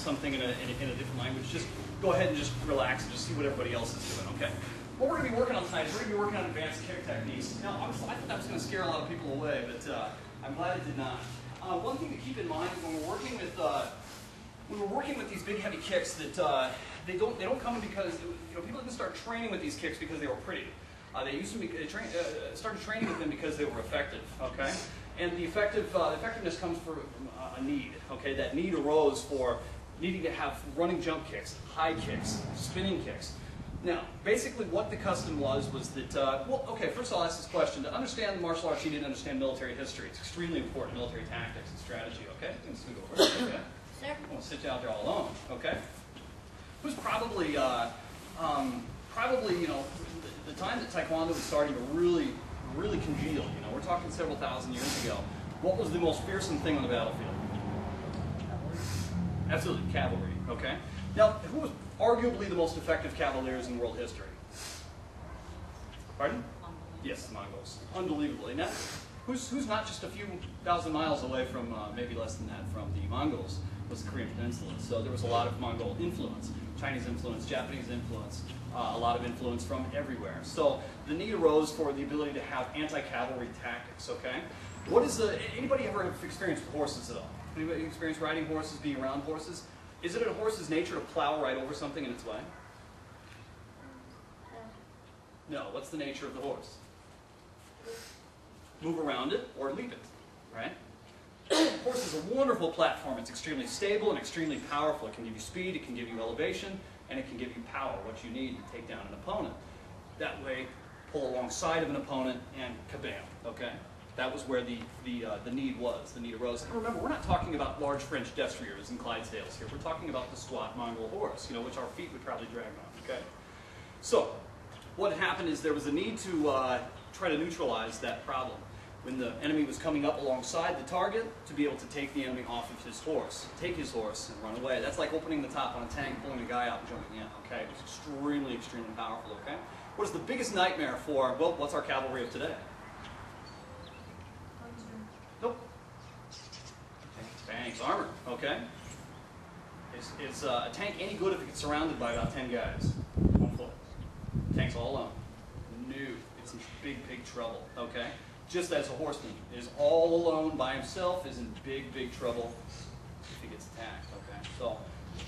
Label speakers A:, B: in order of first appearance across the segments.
A: something in a different language, just go ahead and just relax and just see what everybody else is doing, okay? What we're going to be working on tonight is we're going to be working on advanced kick techniques. Now, obviously, I thought that was going to scare a lot of people away, but I'm glad it did not. One thing to keep in mind is when we're working with these big heavy kicks, that they don't come because people didn't start training with these kicks because they were pretty. They started training with them because they were effective. Okay, and the effectiveness comes from a need. Okay, that need arose for needing to have running jump kicks, high kicks, spinning kicks. Now, basically what the custom was that, well, okay, first I'll ask this question. To understand martial arts, you need to understand military history. It's extremely important, military tactics and strategy, okay? I'm just going to go over it, okay?
B: Sir?
A: I won't sit you out there all alone, okay? Who's probably, the time that Taekwondo was starting to really congeal, we're talking several thousand years ago. What was the most fearsome thing on the battlefield?
B: Cavalry.
A: Absolutely, cavalry, okay? Now, who was arguably the most effective cavaliers in world history? Pardon? Yes, the Mongols. Unbelievably. Now, who's not just a few thousand miles away from, maybe less than that, from the Mongols, was the Korean Peninsula. So there was a lot of Mongol influence, Chinese influence, Japanese influence, a lot of influence from everywhere. So the need arose for the ability to have anti-cavalry tactics, okay? What is anybody ever experienced horses at all? Anybody experience riding horses, being around horses? Is it a horse's nature to plow right over something in its way? No. What's the nature of the horse? Move around it or leap it, right? A horse is a wonderful platform. It's extremely stable and extremely powerful. It can give you speed, it can give you elevation, and it can give you power, what you need to take down an opponent. That way, pull alongside of an opponent and kabam, okay? That was where the need was, the need arose. And remember, we're not talking about large French destriers and Clydesdales here. We're talking about the squat Mongol horse, which our feet would probably drag on, okay? So, what happened is there was a need to try to neutralize that problem. When the enemy was coming up alongside the target, to be able to take the enemy off of his horse, take his horse and run away. That's like opening the top on a tank, pulling a guy out and jumping in, okay? It was extremely, extremely powerful, okay? What is the biggest nightmare for, well, what's our cavalry of today? Nope. Tank's armor, okay? Is a tank any good if it gets surrounded by about 10 guys? 1 foot. Tank's all alone. No, it's in big, big trouble, okay? Just as a horseman is all alone by himself, is in big, big trouble if he gets attacked, okay? So,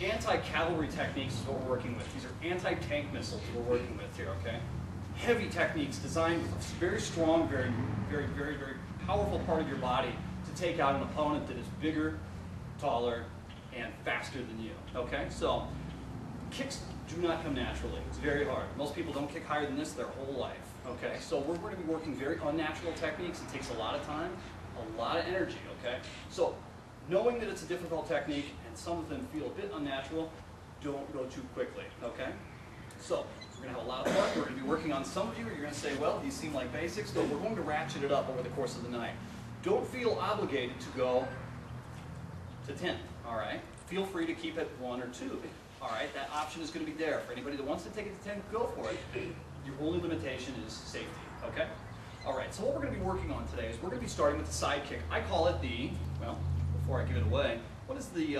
A: anti-cavalry techniques is what we're working with. These are anti-tank missiles we're working with here, okay? Heavy techniques designed with a very strong, very, very, very, very powerful part of your body to take out an opponent that is bigger, taller, and faster than you, okay? So, kicks do not come naturally. It's very hard. Most people don't kick higher than this their whole life, okay? So we're going to be working very unnatural techniques. It takes a lot of time, a lot of energy, okay? So, knowing that it's a difficult technique and some of them feel a bit unnatural, don't go too quickly, okay? So, we're going to have a lot of fun. We're going to be working on some of you. You're going to say, well, these seem like basics, but we're going to ratchet it up over the course of the night. Don't feel obligated to go to 10, all right? Feel free to keep it 1 or 2, all right? That option is going to be there. For anybody that wants to take it to 10, go for it. Your only limitation is safety, okay? All right, so what we're going to be working on today is we're going to be starting with the side kick. I call it the, well, before I give it away, what is the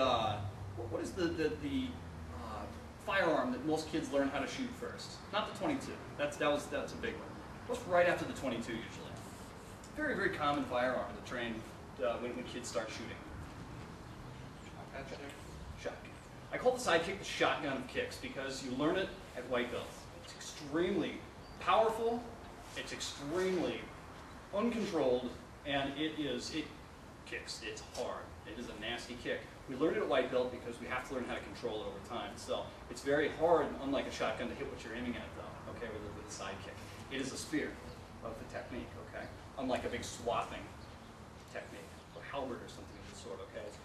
A: firearm that most kids learn how to shoot first? Not the 22. That's a big one. What's right after the 22 usually? Very, very common firearm to train when kids start shooting. Shotgun. I call the side kick the shotgun of kicks because you learn it at white belt. It's extremely powerful. It's extremely uncontrolled, and it kicks. It's hard. It is a nasty kick. We learn it at white belt because we have to learn how to control it over time. So it's very hard, unlike a shotgun, to hit what you're aiming at, though, okay, with a side kick. It is a spear of the technique, okay? Unlike a big swathing technique, or halberd or something of the sort, okay? It's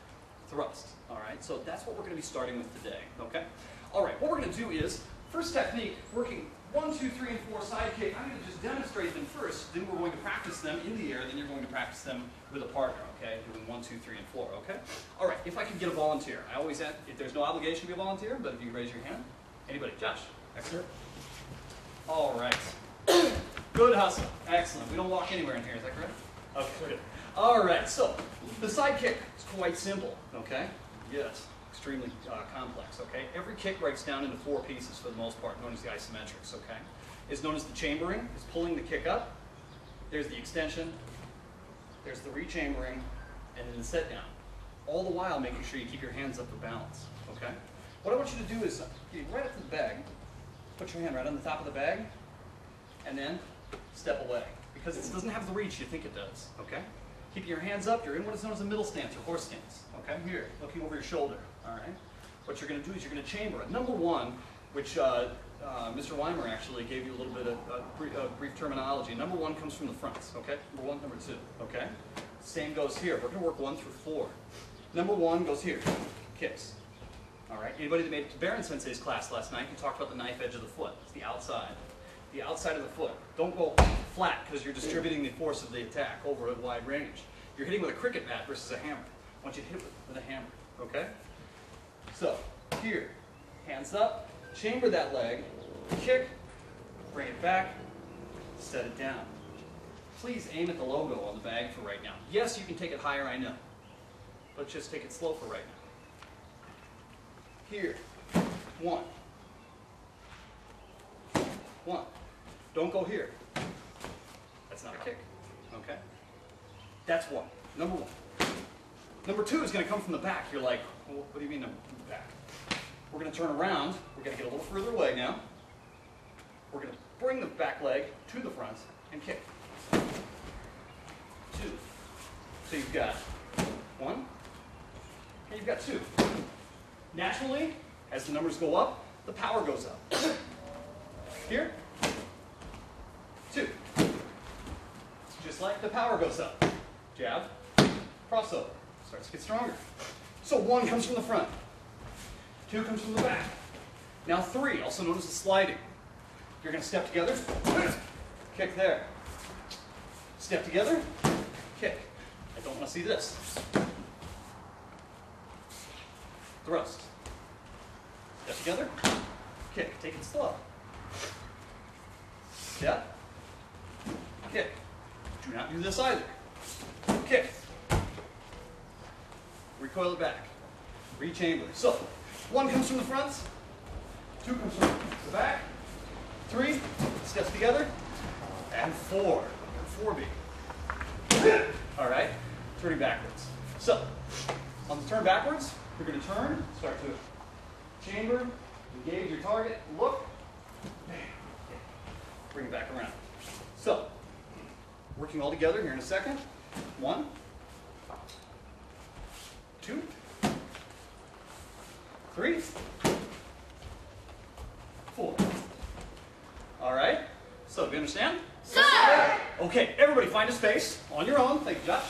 A: thrust, all right? So that's what we're going to be starting with today, okay? All right, what we're going to do is, first technique, working 1, 2, 3, and 4 side kick. I'm going to just demonstrate them first, then we're going to practice them in the air, then you're going to practice them with a partner, okay? Doing 1, 2, 3, and 4, okay? All right, if I can get a volunteer. I always ask, if there's no obligation to be a volunteer, but if you raise your hand. Anybody? Josh? Excellent. All right. Good hustle. Excellent. We don't walk anywhere in here, is that correct? Okay, good. All right, so the side kick is quite simple, okay? Yes. extremely complex, okay? Every kick breaks down into 4 pieces for the most part, known as the isometrics, okay? It's known as the chambering, it's pulling the kick up. There's the extension, there's the rechambering, and then the set down. All the while making sure you keep your hands up for balance, okay? What I want you to do is get right up to the bag, put your hand right on the top of the bag, and then step away. Because it doesn't have the reach you think it does, okay? Keep your hands up, you're in what is known as a middle stance or horse stance, okay? Here, looking over your shoulder, all right? What you're gonna do is you're gonna chamber it. Number 1, which Mr. Weimer actually gave you a little bit of brief terminology. Number 1 comes from the fronts, okay? Number 1, number 2, okay? Same goes here. We're gonna work 1 through 4. Number 1 goes here, kicks. All right, anybody that made it to Baron Sensei's class last night, he talked about the knife edge of the foot. It's the outside of the foot. Don't go flat because you're distributing the force of the attack over a wide range. You're hitting with a cricket bat versus a hammer. I want you to hit with a hammer, okay? So, here, hands up, chamber that leg, kick, bring it back, set it down. Please aim at the logo on the bag for right now. Yes, you can take it higher, I know, but just take it slow for right now. Here, 1. 1. Don't go here. That's not a kick, okay? That's 1, number 1. Number 2 is gonna come from the back. You're like, well, what do you mean from the back? We're gonna turn around. We're gonna get a little further away now. We're gonna bring the back leg to the front and kick. 2. So you've got 1, and you've got 2. Naturally, as the numbers go up, the power goes up. Here, 2. Just like the power goes up. Jab, crossover, starts to get stronger. So 1 comes from the front, 2 comes from the back. Now 3, also known as the sliding. You're going to step together, kick there. Step together, kick. I don't want to see this. Thrust. Step together, kick. Take it slow. Step, kick. Do not do this either. Kick. Recoil it back. Rechamber. So, 1 comes from the front, 2 comes from the back, 3 steps together, and 4. 4B. All right, turning backwards. So, on the turn backwards, you're going to turn, start to chamber, engage your target, look, bring it back around. So, working all together here in a second. 1, 2, 3, 4. All right, so do you understand?
C: Sir!
A: Okay, everybody find a space on your own. Thank you, Josh.